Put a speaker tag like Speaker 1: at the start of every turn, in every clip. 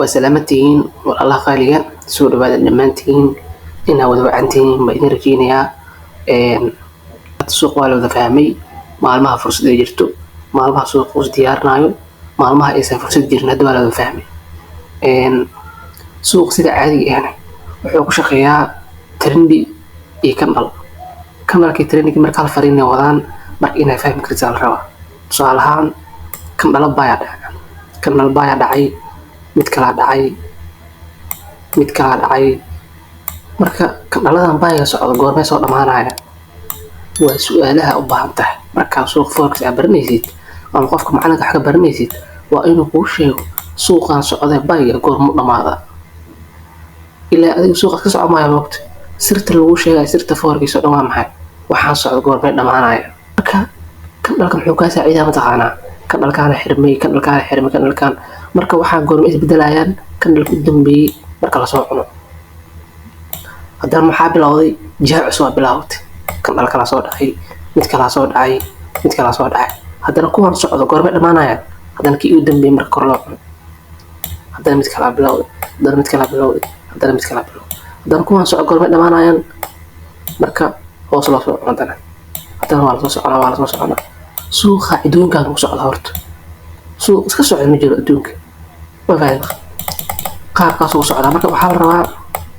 Speaker 1: وسلامتين والله خاليا سود بعد دمانتين إنها وذبعنتين بين رجينيا السوق waa la wada fahmay maalmaha fursad ay jirto maalmaha suuq us diyaarinayo maalmaha aysan fursad jirin hadda waa la wada fahmay suuq sida caadiga ah wuxuu ku shaqeeyaa trendy iyo kanalkii trendy marka la fariinay wadaan marka inay fahmi kartaa la rabaa tusaale ahaan kanal baya dhacay mid kala dhacay marka kanaladan baya socdo goormay soo dhamaanaya waa su'aalaha u baahan tahay marka suuq forex aad baranaysid ama qofka macalinka wax ka baranaysid waa inuu kuu sheego suuqan socda baya goormu dhamaada ilaa adiga suuqa ka socdo maayo waqti sirta lagu sheegay sirta forex oo dhan waa maxay waxaan socdo goormay dhamaanaya marka kanalka muxuu ka saacidaa mataqaanaa kanalkaan xirmay marka waxaan goorma isbedelayaan kanalka u dambeeyay marka la soo cuno haddana maxaa bilowday jaac soo bilowday kanal kala soo dhacay mid kala soo dhacay haddana kuwan socdo goorma dhamaanayaan haddana kii u dambeeyay marka kor loo cuno haddana mid kala bilowday haddana kuwan socdo goorma dhamaanayaan marka hoos loo soo cuno haddana waa la soo soconaa suuqa adduunkan ku socda horta suuq iska socda ma jiro adduunka ma fahmi qaabkaas uu socdaa marka waxaa la rabaa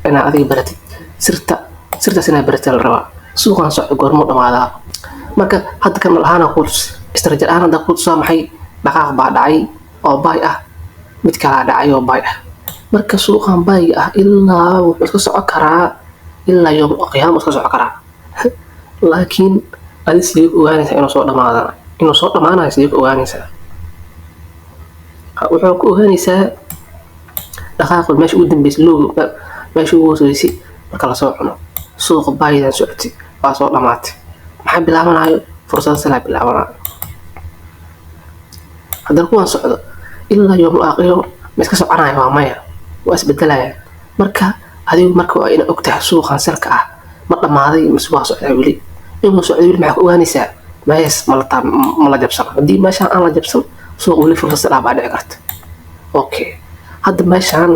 Speaker 1: inaad adiga baratid sirtaas inaad baratid la rabaa suuqan socda goormuu dhamaadaa marka hadda kanal ahaan quds istaraatiiji ahaan hadda quds waa maxay dhaqaaq baa dhacay oo bay ah mid kala dhacay oo bay ah marka suuqan bay ah ilaa wuxuu iska socon karaa ilaa yawm qiyaamo iska socon karaa laakiin adii sidee ogaanaysaa inuu soo dhamaanayo sidee ogaanaysaa wuxuu ku ogaanaysaa dhaqaaqu meesha ugu dambeysay meesha ugu hooseysay marka la soo cuno suuqa baydan socotay waa soo dhamaatay maxaa bilaabanayo fursad sala bilaabanayo haddana kuwan socdo ilaa yawm aakhiro ma iska soconayo waa maya waa isbedelayaan marka adigu marka waa inaad ogtahay suuqan salka ah ma dhamaaday mise waa socdaa weli inuu socdo weli maxaa ku ogaanaysaa mees ma la jabsan haddii meeshaan aan la jabsan suuq weli fursad sala baa dhici karta okay hadda meeshaan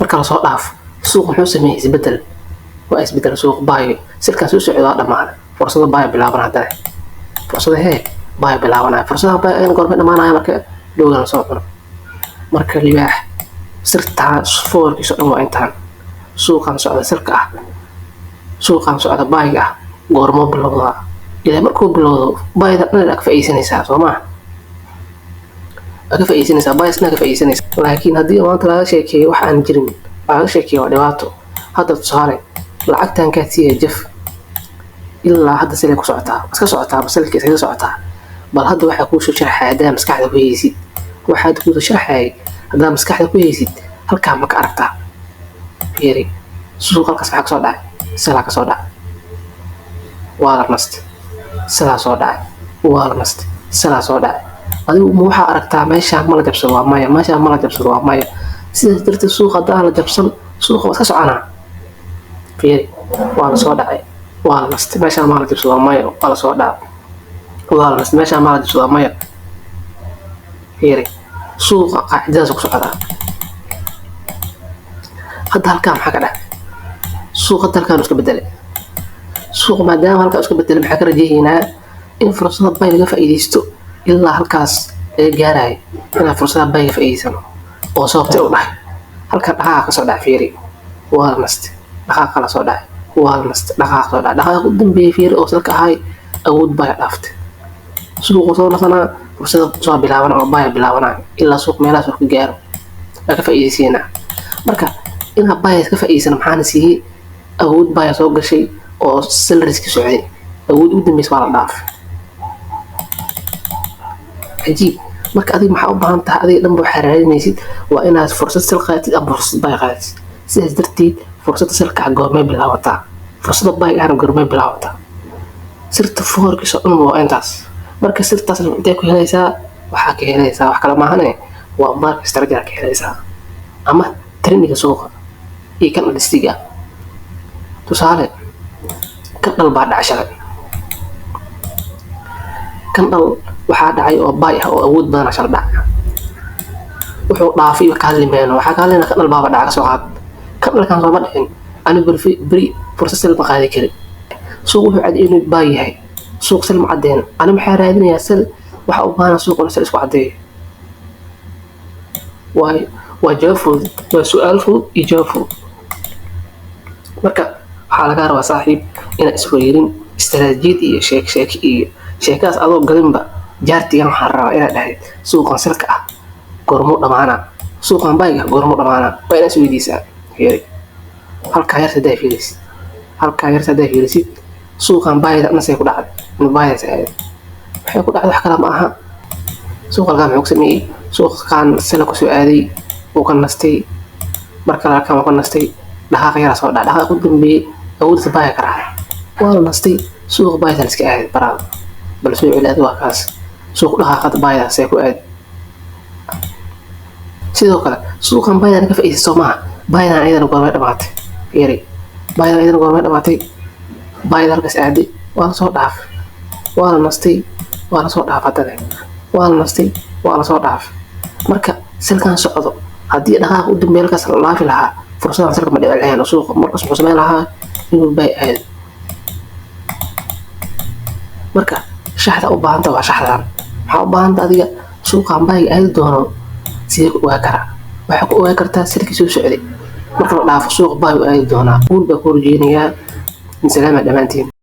Speaker 1: marka la soo dhaafo suuq muxuu sameeyay isbedel suuq baayo silkaas u socdo dhamaana fursada baayo bilaaban haddana fursada baayo goorma dhamaanaya marka dhowgan soo cuno marka libaax sirtaa foorkiisa dhan waa intaan suuqan socda silka ah suuqan socda baayo ah goormo bilowdaa ilaa markuu bilowdo baayda dhan ka faa'iideysanaysaa soo ma ka faa'iideysanaysaa laakiin haddii maanta laga sheekeeyo wax aan jirin laga sheekeeyo waa dhibaato hadda tusaale lacagtan ka siiya jaf ilaa hadda silay ku socotaa iska socotaa basalkiisa iska socotaa bal hadda waxa ku soo sharxay hadaa maskaxda ku haysid waxaad ku soo sharxay hadaa maskaxda ku haysid halka ma ka aragtaa fiiri suuqa halkaas waxa ka soo dhacay sala ka soo dhacay waa la nastay sala soo dhacay adigu ma waxa aragtaa meesha ma la jabsado waa maya sidaas darteed suuqa hadaa la jabsan suuqa waa iska soconaa fiiri waa la soo dhacay waa la nastay meesha ma la jabsado waa maya waa la soo dhacay waa la nastay meesha ma la jabsado waa maya fiiri suuqa qaacidadaas ku socdaa hadda halkaan maxaa ka dhacay suuqa dalkan iska bedelay suuqa maadaama halkaan iska bedelay maxaa ka rajaynaa in fursada bay laga faa'iideysto ilaa halkaas laga gaarayo inaan fursada bay laga faa'iideysano oo sababtay u dhahay halkaan dhaqaaqa ka soo dhacay fiiri waa la nastay dhaqaaqa la soo dhacay waa la nastay dhaqaaqa soo dhacay dhaqaaqa u dambeeyay fiiri oo salka ahay awood baa dhaaftay suuqa soo nasanaa fursada soo bilaabana oo baya bilaabana ilaa suuq meelahaas ka gaaro laga faa'iideysanaa marka inaad baya ka faa'iideysano maxaana siiyey awood baya soo gashay oo salariska socday awood u dambeysay waa la dhaafay عجيب marka adiga maxaa u baahan tahay adiga dhanba waxaa raadinaysid waa inaad fursad sal qaatid ama fursad bay qaatid sidaas darteed fursadda salka goormay bilaabataa fursadda bay ahna goormay bilaabataa sirta foorkiisa dhan waa intaas marka sirtaas intee ku helaysaa waxaa ka helaysaa wax kale maahane waa marka istaraatiiji ka helaysaa ama trendinga suuqa iyo kan listiga tusaale kan dal baa dhacay kan dal waxaa dhacay oo bay ah oo awood badan shal dhacay wuxuu dhaafay ka hadlimeeno waxaa ka hadlayna ka dhal baaba dhaca soo qaad ka dhalkan soo ma dhicin ani beri fursad sal ma qaadi karin suuq wuxuu cad inuu baa yahay suuq sal ma cadeen ani maxaa raadinayaa sal waxa u baahan suuq sal isku cadeeyo waa jawaab fudud waa su'aal fudud iyo jawaab fudud marka waxaa laga rabaa saaxiib inaad isweerin istaraatiijiyad iyo sheekaas adoo galinba jaartigan waxaan rabaa inaad dhahayd suuqan silka ah goormuu dhamaana suuqan bayga goormuu dhamaana waa inaad isweydiisaa fiiri halkaa yarta hadaa fiirisid suuqan bayda nasay ku dhacday in baydas ahayd waxay ku dhacday wax kale ma aha suuqa halkaa muxuu sameeyey suuqan sila ku soo aaday wuu ka nastay marka halkan wuu ka nastay dhaqaaq yara soo dhaca dhaqaaq u dambeeyey awoodda baya ka raacay waa la nastay suuqa bayda la iska aaday baraada bal soo celiyaad waa kaas suuq dhaqaaqada bayda say ku aaday sidoo kale suuqan bayda ka faa'iideyso soo maaha baydan ayadana goormay dhamaatay fiiri baydan ayadana goormay dhamaatay bayda halkaas aaday waa la soo dhaafay waa la nastay waa la soo dhaafay haddana waa la nastay waa la soo dhaafay marka silkan socdo haddii dhaqaaq u dambeeya halkaas la dhaafi lahaa fursadan silka ma dhici lahayn oo suuqa markaas wuxuu samayn lahaa inuu bay aado marka shaxda u baahanta waa shaxdan maxaa u baahanta adiga suuqan bayga aadi doono sidee ku ogaa karaa waxaa ku ogaa kartaa silkii soo socday marka la dhaafo suuq bay u aadi doonaa guul baa ku horjeenayaa salaama dhammaantiin